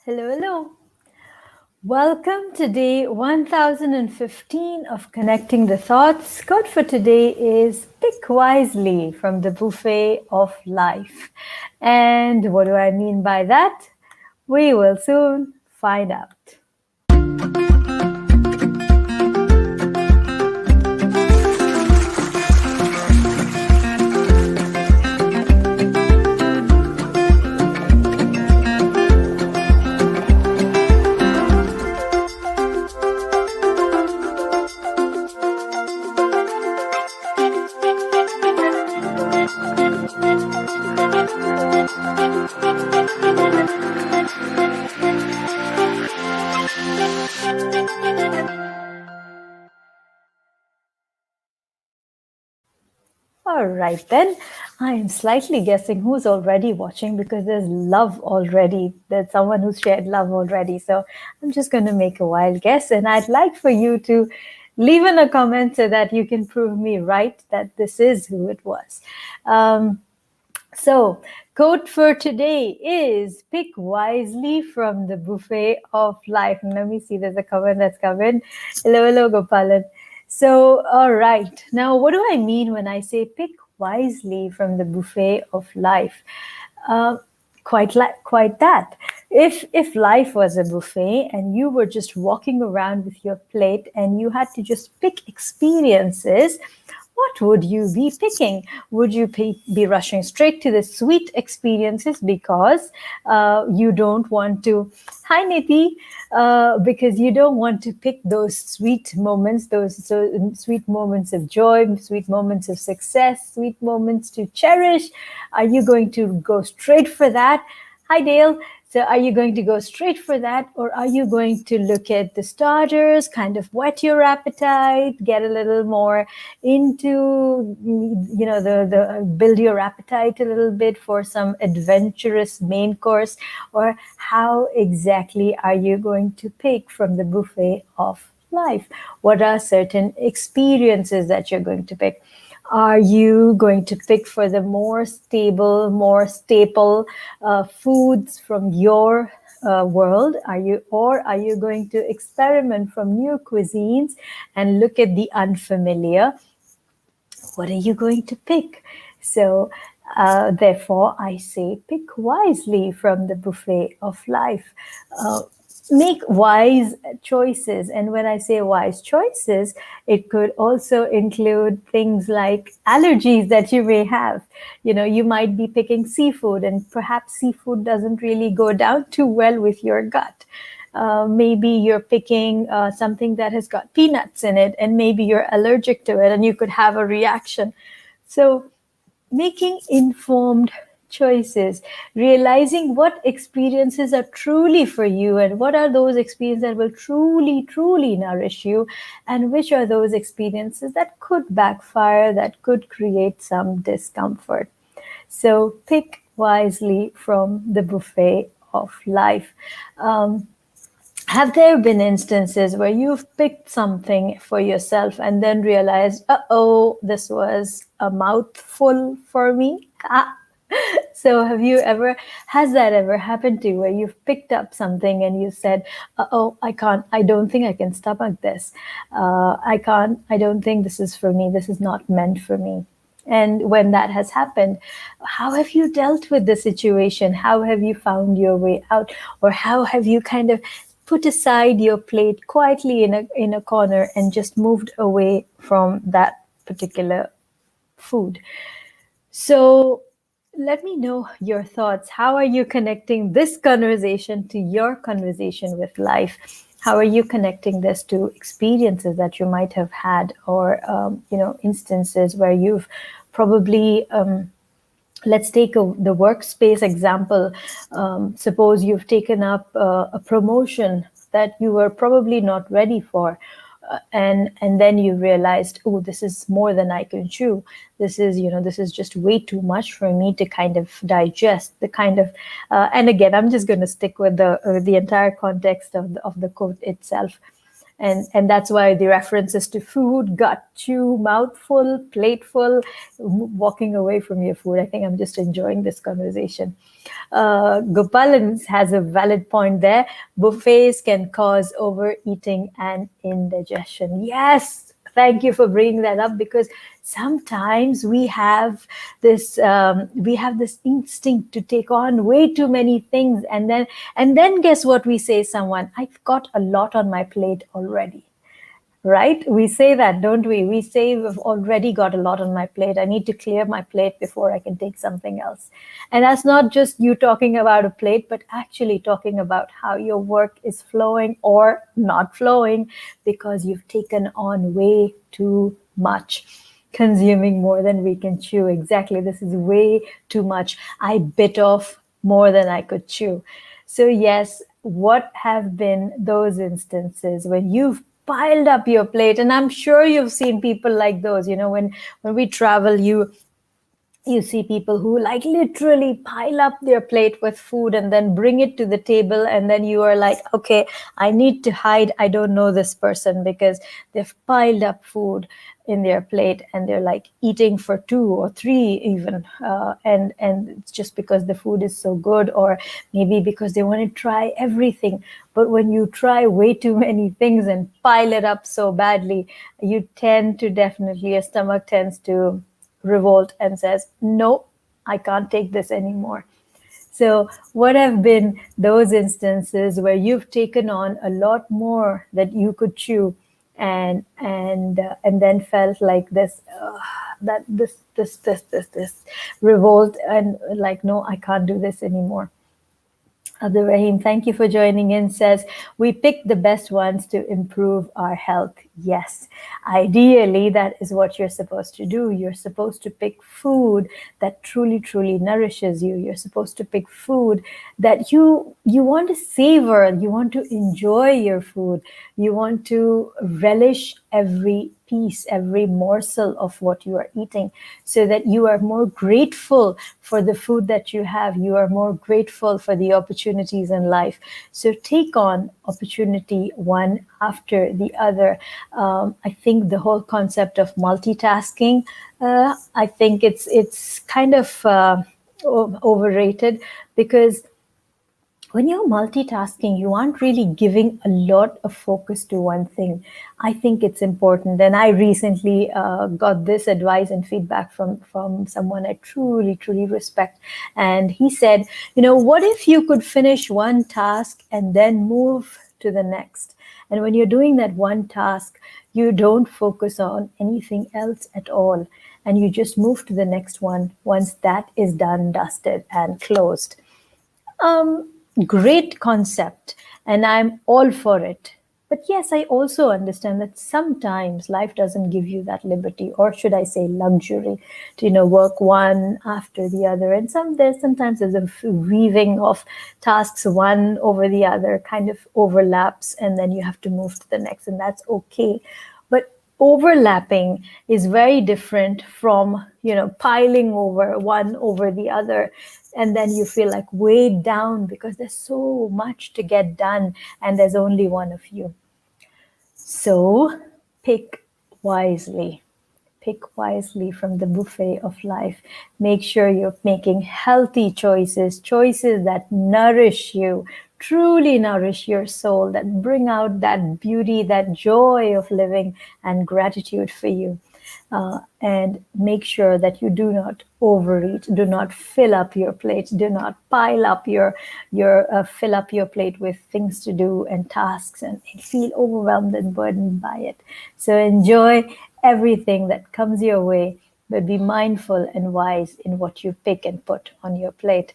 Hello, hello. Welcome to day 1015 of Connecting the Thoughts. Quote for today is pick wisely from the buffet of life. And what do I mean by that? We will soon find out. All right, then. I am slightly guessing who's already watching because there's love already. There's someone who's shared love already. So I'm just going to make a wild guess. And I'd like for you to leave in a comment so that you can prove me right that this is who it was. So, quote for today is pick wisely from the buffet of life. And let me see, there's a comment that's covered. Hello, hello, Gopalan. So, all right. Now, what do I mean when I say pick wisely from the buffet of life? Quite that. If life was a buffet and you were just walking around with your plate and you had to just pick experiences, what would you be picking? Would you be rushing straight to the sweet experiences because you don't want to, hi Niti, because you don't want to pick those sweet moments, those sweet moments of joy, sweet moments of success, sweet moments to cherish? Are you going to go straight for that? Hi Dale. So are you going to go straight for that, or are you going to look at the starters, kind of whet your appetite, get a little more into, the build your appetite a little bit for some adventurous main course? Or how exactly are you going to pick from the buffet of life? What are certain experiences that you're going to pick? Are you going to pick for the more stable, more staple foods from your world? Are you going to experiment from new cuisines and look at the unfamiliar? What are you going to pick? So, therefore, I say pick wisely from the buffet of life. Make wise choices. And when I say wise choices, it could also include things like allergies that you may have. You might be picking seafood, and perhaps seafood doesn't really go down too well with your gut. Maybe you're picking something that has got peanuts in it, and maybe you're allergic to it and you could have a reaction. So making informed choices, realizing what experiences are truly for you and what are those experiences that will truly, truly nourish you, and which are those experiences that could backfire, that could create some discomfort. So pick wisely from the buffet of life. Have there been instances where you've picked something for yourself and then realized, uh-oh, this was a mouthful for me? So has that ever happened to you where you've picked up something and you said, uh-oh, I don't think I can stomach this. I don't think this is for me. This is not meant for me. And when that has happened, how have you dealt with the situation? How have you found your way out? Or how have you kind of put aside your plate quietly in a corner and just moved away from that particular food? So let me know your thoughts. How are you connecting this conversation to your conversation with life? How are you connecting this to experiences that you might have had, or instances where you've probably let's take the workspace example. Suppose you've taken up a promotion that you were probably not ready for. And then you realized, oh, this is more than I can chew. This is just way too much for me to kind of digest. And again, I'm just going to stick with the entire context of the quote itself. And that's why the references to food, gut, chew, mouthful, plateful, walking away from your food. I think I'm just enjoying this conversation. Gopalan has a valid point there. Buffets can cause overeating and indigestion. Yes, thank you for bringing that up, because sometimes we have this instinct to take on way too many things, and then guess what we say? Someone, I've got a lot on my plate already. Right? We say that, don't we? We say we've already got a lot on my plate. I need to clear my plate before I can take something else. And that's not just you talking about a plate, but actually talking about how your work is flowing or not flowing because you've taken on way too much. Consuming more than we can chew. Exactly. This is way too much. I bit off more than I could chew. So, yes, what have been those instances when you've piled up your plate? And I'm sure you've seen people like those, when we travel, you see people who like literally pile up their plate with food and then bring it to the table, and then you are like, okay, I need to hide. I don't know this person because they've piled up food in their plate and they're like eating for 2 or 3 even, and it's just because the food is so good, or maybe because they want to try everything. But when you try way too many things and pile it up so badly, you tend to definitely, your stomach tends to revolt and says, no, I can't take this anymore. So what have been those instances where you've taken on a lot more that you could chew, and then felt like this revolt, and like, no, I can't do this anymore? Abdul Rahim, thank you for joining in, says, we pick the best ones to improve our health. Yes, ideally, that is what you're supposed to do. You're supposed to pick food that truly, truly nourishes you. You're supposed to pick food that you want to savor. You want to enjoy your food. You want to relish every piece, every morsel of what you are eating, so that you are more grateful for the food that you have. You are more grateful for the opportunities in life. So take on opportunity one after the other. I think the whole concept of multitasking, I think it's kind of overrated, because when you're multitasking, you aren't really giving a lot of focus to one thing. I think it's important. And I recently got this advice and feedback from someone I truly, truly respect. And he said, what if you could finish one task and then move to the next? And when you're doing that one task, you don't focus on anything else at all. And you just move to the next one once that is done, dusted, and closed. Great concept, and I'm all for it. But yes, I also understand that sometimes life doesn't give you that liberty, or should I say luxury, to work one after the other. And sometimes there's a weaving of tasks, one over the other, kind of overlaps, and then you have to move to the next, and that's okay. But overlapping is very different from piling over one over the other, and then you feel like weighed down because there's so much to get done and there's only one of you. So pick wisely. Pick wisely from the buffet of life. Make sure you're making healthy choices that nourish you, truly nourish your soul, that bring out that beauty, that joy of living, and gratitude for you. And make sure that you do not overeat, do not fill up your plate, do not pile up fill up your plate with things to do and tasks, and feel overwhelmed and burdened by it. So enjoy everything that comes your way, but be mindful and wise in what you pick and put on your plate.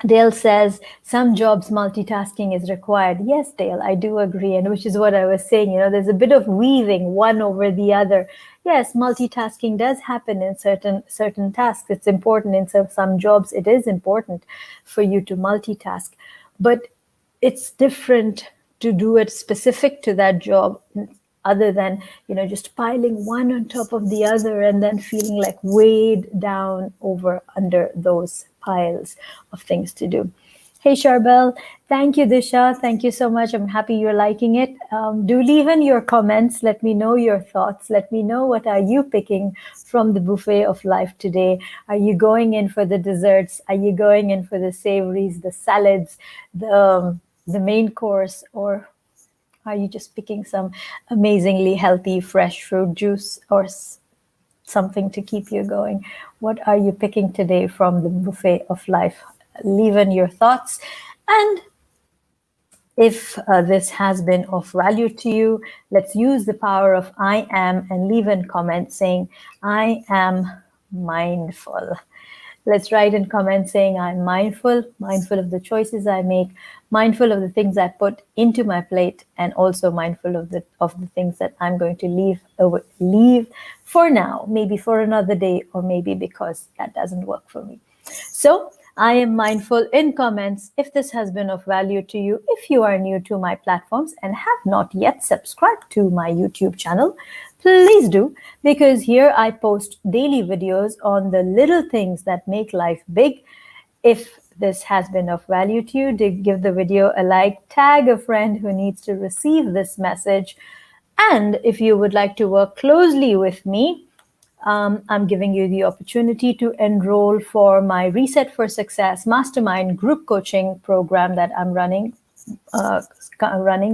Dale says, some jobs multitasking is required. Yes, Dale, I do agree. And which is what I was saying, there's a bit of weaving one over the other. Yes, multitasking does happen in certain tasks. It's important in some jobs. It is important for you to multitask, but it's different to do it specific to that job, other than just piling one on top of the other and then feeling like weighed down under those piles of things to do. Hey Charbel, thank you Disha, thank you so much. I'm happy you're liking it. Do leave in your comments, let me know your thoughts, let me know what are you picking from the buffet of life today. Are you going in for the desserts? Are you going in for the savories, the salads, the main course, or are you just picking some amazingly healthy fresh fruit juice or something to keep you going? What are you picking today from the buffet of life? Leave in your thoughts. And if this has been of value to you, let's use the power of I am and leave in comments saying, I am mindful. Let's write in comments saying I'm mindful, mindful of the choices I make, mindful of the things I put into my plate, and also mindful of the things that I'm going to leave for now, maybe for another day, or maybe because that doesn't work for me. So I am mindful in comments if this has been of value to you. If you are new to my platforms and have not yet subscribed to my YouTube channel, please do, because here I post daily videos on the little things that make life big. If this has been of value to you, give the video a like, tag a friend who needs to receive this message. And if you would like to work closely with me, I'm giving you the opportunity to enroll for my Reset for Success Mastermind group coaching program that I'm running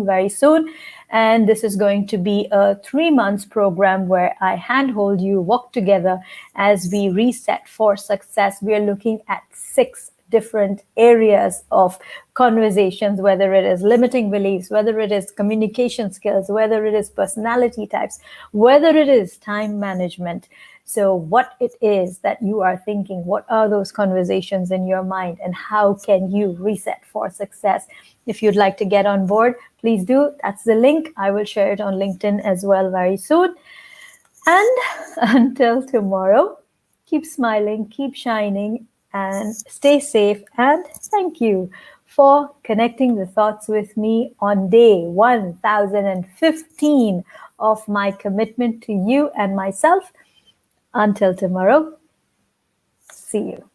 very soon. And this is going to be a 3 months program where I handhold you, walk together as we reset for success. We are looking at 6 different areas of conversations, whether it is limiting beliefs, whether it is communication skills, whether it is personality types, whether it is time management. So what it is that you are thinking, what are those conversations in your mind, and how can you reset for success? If you'd like to get on board, please do. That's the link. I will share it on LinkedIn as well very soon. And until tomorrow, keep smiling, keep shining, and stay safe. And thank you for connecting the thoughts with me on day 1015 of my commitment to you and myself. Until tomorrow, see you.